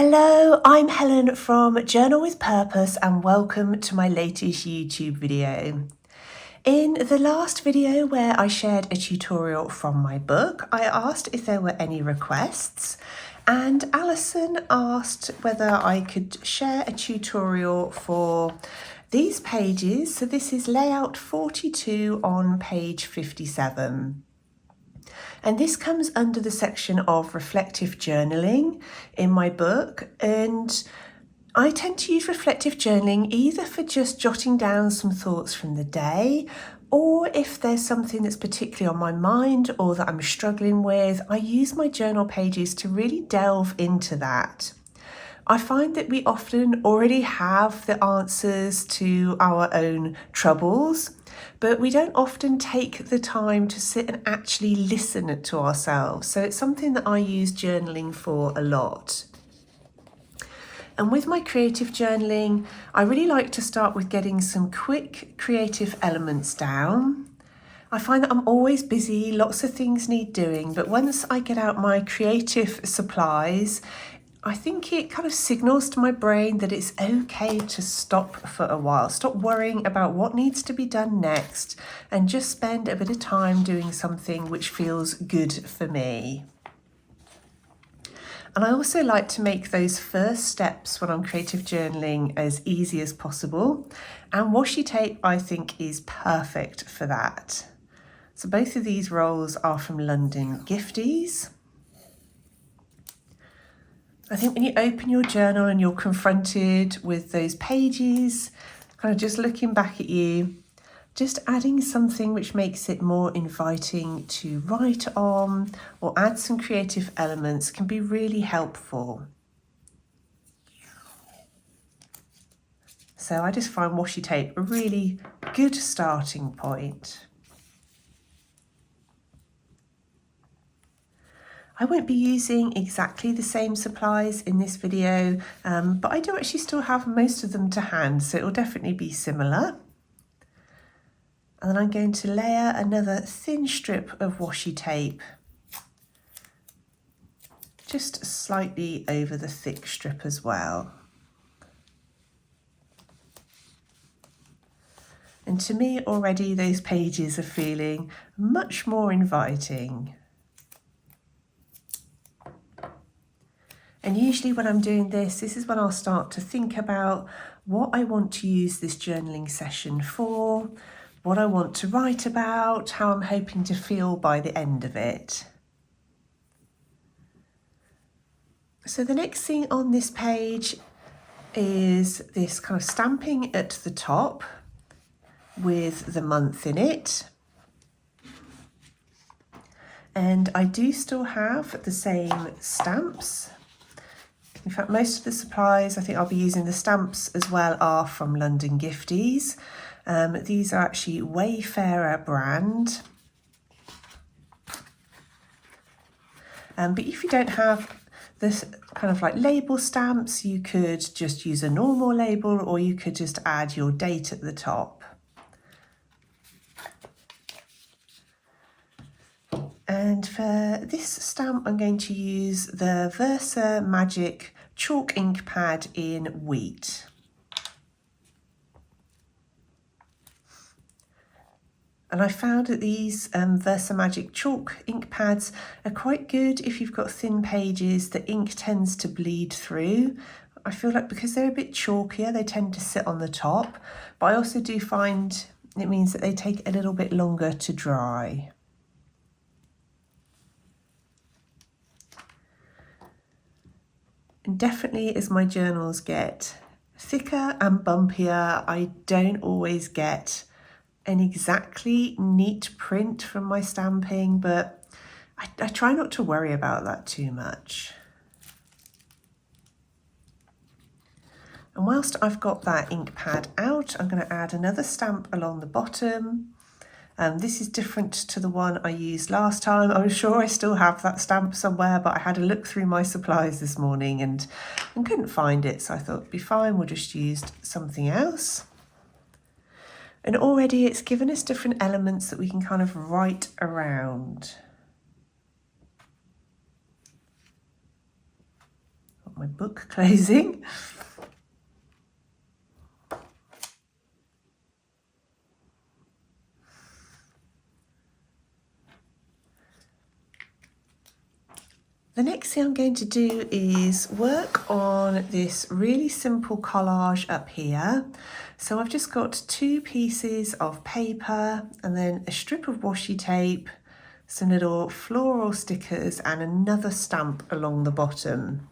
Hello, I'm Helen from Journal with Purpose and welcome to my latest YouTube video. In the last video where I shared a tutorial from my book, I asked if there were any requests, and Alison asked whether I could share a tutorial for these pages. So this is layout 42 on page 57. And this comes under the section of reflective journaling in my book. And I tend to use reflective journaling either for just jotting down some thoughts from the day, or if there's something that's particularly on my mind or that I'm struggling with, I use my journal pages to really delve into that. I find that we often already have the answers to our own troubles, but we don't often take the time to sit and actually listen to ourselves. So it's something that I use journaling for a lot. And with my creative journaling, I really like to start with getting some quick creative elements down. I find that I'm always busy, lots of things need doing, but once I get out my creative supplies, I think it kind of signals to my brain that it's okay to stop for a while, stop worrying about what needs to be done next, and just spend a bit of time doing something which feels good for me. And I also like to make those first steps when I'm creative journaling as easy as possible. And washi tape, I think, is perfect for that. So both of these rolls are from London Gifties. I think when you open your journal and you're confronted with those pages, kind of just looking back at you, just adding something which makes it more inviting to write on or add some creative elements can be really helpful. So I just find washi tape a really good starting point. I won't be using exactly the same supplies in this video, but I do actually still have most of them to hand, so it will definitely be similar. And then I'm going to layer another thin strip of washi tape, just slightly over the thick strip as well. And to me already those pages are feeling much more inviting. And usually when I'm doing this is when I'll start to think about what I want to use this journaling session for, what I want to write about, how I'm hoping to feel by the end of it. So the next thing on this page is this kind of stamping at the top with the month in it. And I do still have the same stamps. In fact, most of the supplies, I think I'll be using the stamps as well, are from London Gifties. These are actually Wayfarer brand. But if you don't have this kind of like label stamps, you could just use a normal label, or you could just add your date at the top. And for this stamp, I'm going to use the Versa Magic chalk ink pad in wheat. And I found that these Versa Magic chalk ink pads are quite good if you've got thin pages. The ink tends to bleed through. I feel like because they're a bit chalkier, they tend to sit on the top. But I also do find it means that they take a little bit longer to dry. And definitely as my journals get thicker and bumpier, I don't always get an exactly neat print from my stamping, but I try not to worry about that too much. And whilst I've got that ink pad out, I'm going to add another stamp along the bottom. This is different to the one I used last time. I'm sure I still have that stamp somewhere, but I had a look through my supplies this morning and couldn't find it. So I thought it'd be fine, we'll just use something else. And already it's given us different elements that we can kind of write around. my book closing. The next thing I'm going to do is work on this really simple collage up here. So I've just got 2 pieces of paper and then a strip of washi tape, some little floral stickers and another stamp along the bottom.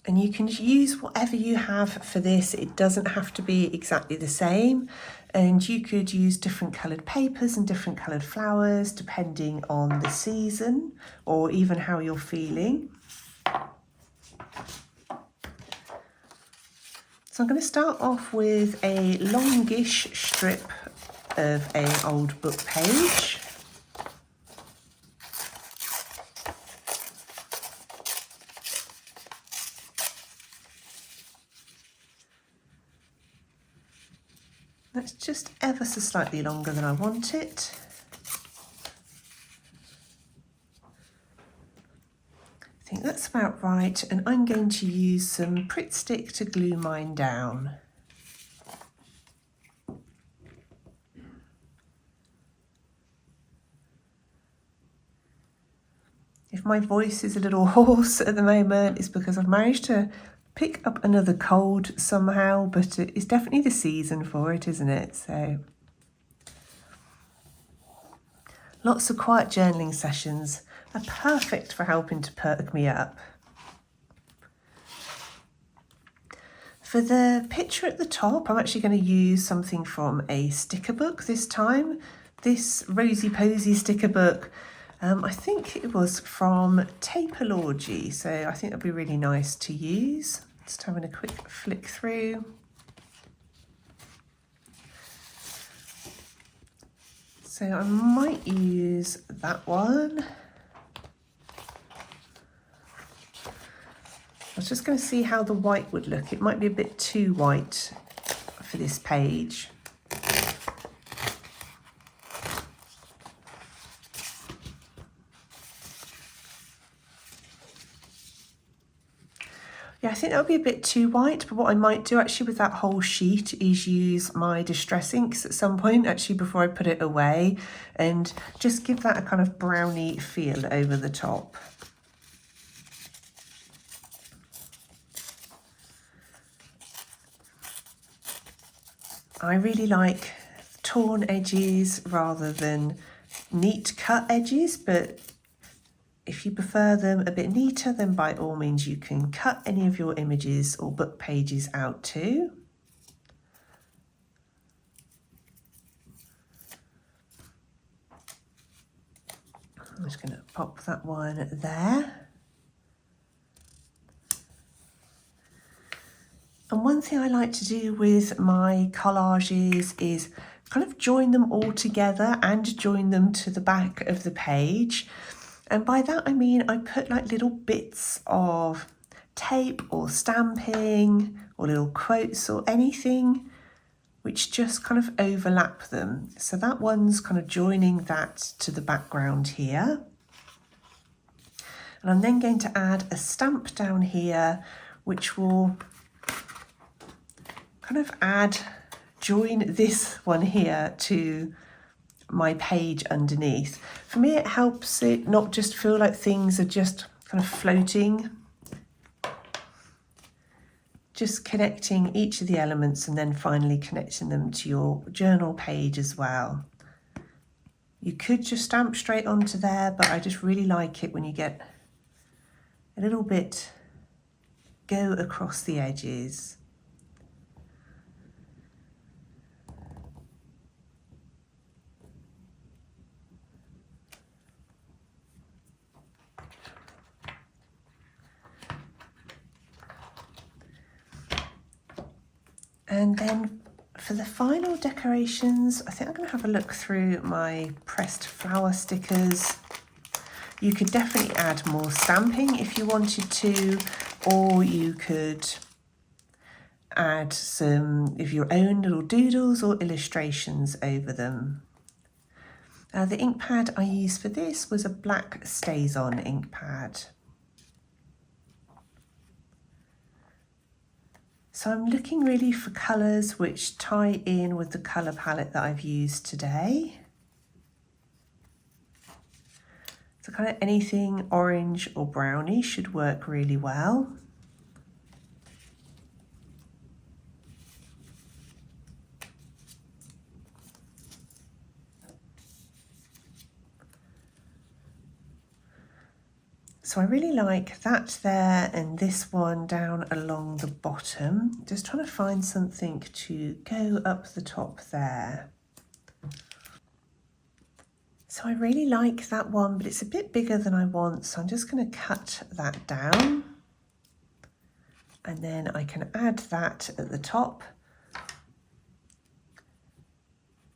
And you can use whatever you have for this. It doesn't have to be exactly the same. And you could use different coloured papers and different coloured flowers depending on the season or even how you're feeling. So I'm going to start off with a longish strip of an old book page. That's just ever so slightly longer than I want it. I think that's about right, and I'm going to use some Pritt Stick to glue mine down. If my voice is a little hoarse at the moment, it's because I've managed to pick up another cold somehow, but it's definitely the season for it, isn't it? So lots of quiet journaling sessions are perfect for helping to perk me up. For the picture at the top, I'm actually going to use something from a sticker book this time. This Rosy Posy sticker book, I think it was from Tapeology, so I think that'd be really nice to use. Just having a quick flick through. So I might use that one. I was just going to see how the white would look. It might be a bit too white for this page. Yeah, I think that would be a bit too white, but what I might do actually with that whole sheet is use my Distress inks at some point, actually before I put it away, and just give that a kind of browny feel over the top. I really like torn edges rather than neat cut edges, but if you prefer them a bit neater, then by all means you can cut any of your images or book pages out too. I'm just going to pop that one there. And one thing I like to do with my collages is kind of join them all together and join them to the back of the page. And by that I mean I put like little bits of tape or stamping or little quotes or anything which just kind of overlap them. So that one's kind of joining that to the background here. And I'm then going to add a stamp down here which will kind of join this one here to my page underneath. For me, it helps it not just feel like things are just kind of floating, just connecting each of the elements and then finally connecting them to your journal page as well. You could just stamp straight onto there, but I just really like it when you get a little bit go across the edges. And then for the final decorations, I think I'm going to have a look through my pressed flower stickers. You could definitely add more stamping if you wanted to, or you could add some of your own little doodles or illustrations over them. The ink pad I used for this was a black StazOn ink pad. So I'm looking really for colours which tie in with the colour palette that I've used today. So kind of anything orange or browny should work really well. So I really like that there and this one down along the bottom. Just trying to find something to go up the top there. So I really like that one, but it's a bit bigger than I want. So I'm just going to cut that down. And then I can add that at the top.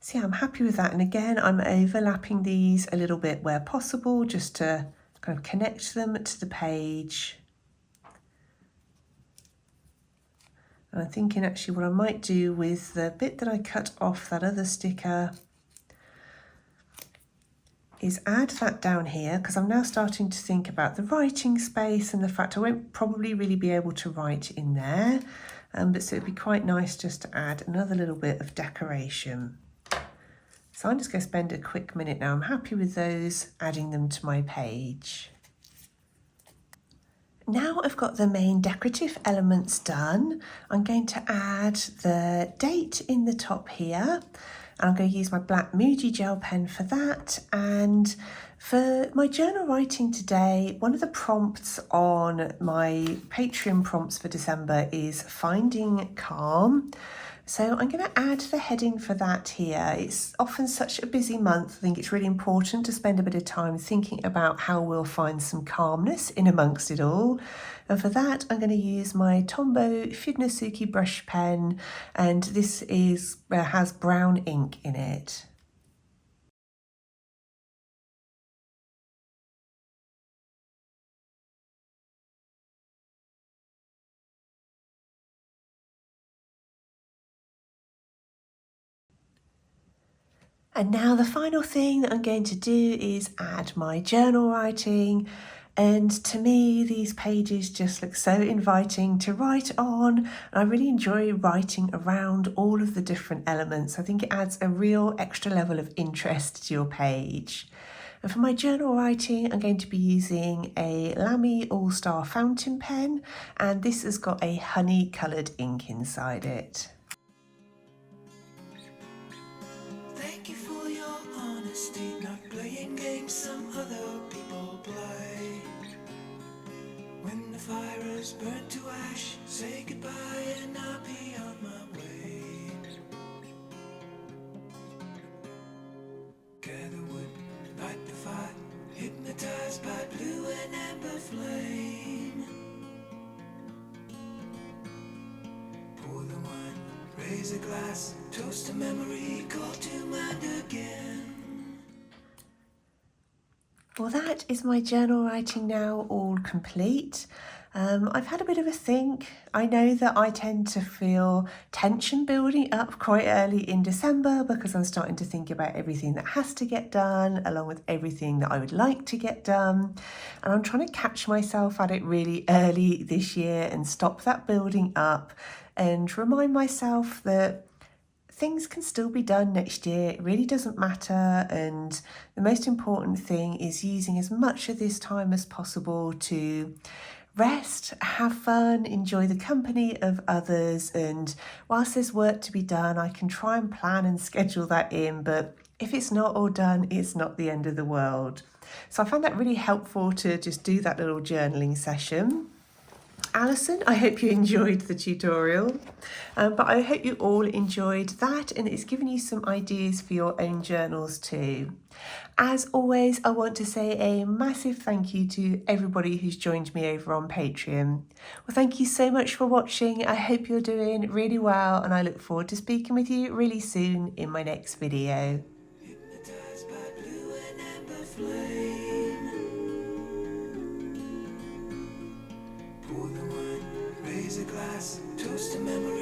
So yeah, I'm happy with that. And again, I'm overlapping these a little bit where possible, just to kind of connect them to the page. And I'm thinking actually what I might do with the bit that I cut off that other sticker is add that down here, because I'm now starting to think about the writing space and the fact I won't probably really be able to write in there. But so it'd be quite nice just to add another little bit of decoration. So I'm just going to spend a quick minute now. I'm happy with those, adding them to my page. Now I've got the main decorative elements done, I'm going to add the date in the top here. And I'm going to use my black Moody gel pen for that. And for my journal writing today, one of the prompts on my Patreon prompts for December is finding calm. So I'm going to add the heading for that here. It's often such a busy month. I think it's really important to spend a bit of time thinking about how we'll find some calmness in amongst it all. And for that, I'm going to use my Tombow Fudnosuke brush pen, and this has brown ink in it. And now the final thing that I'm going to do is add my journal writing. And to me, these pages just look so inviting to write on. And I really enjoy writing around all of the different elements. I think it adds a real extra level of interest to your page. And for my journal writing, I'm going to be using a Lamy All-Star fountain pen. And this has got a honey coloured ink inside it. Thank you for your honesty, not playing games some other people play. When the fire is burnt to ash, say goodbye and I'll be on my way. Gather wood, light the fire, hypnotized by blue and amber flame. Pour the wine, raise a glass, toast a memory, call to mind again. Well, that is my journal writing now all complete. I've had a bit of a think. I know that I tend to feel tension building up quite early in December because I'm starting to think about everything that has to get done along with everything that I would like to get done. And I'm trying to catch myself at it really early this year and stop that building up and remind myself that things can still be done next year. It really doesn't matter. And the most important thing is using as much of this time as possible to rest, have fun, enjoy the company of others. And whilst there's work to be done, I can try and plan and schedule that in. But if it's not all done, it's not the end of the world. So I found that really helpful to just do that little journaling session. Alison, I hope you enjoyed the tutorial, but I hope you all enjoyed that and it's given you some ideas for your own journals too. As always, I want to say a massive thank you to everybody who's joined me over on Patreon. Well, thank you so much for watching. I hope you're doing really well and I look forward to speaking with you really soon in my next video. Hypnotized by blue and amber flame. Pour the wine, raise a glass, toast a memory.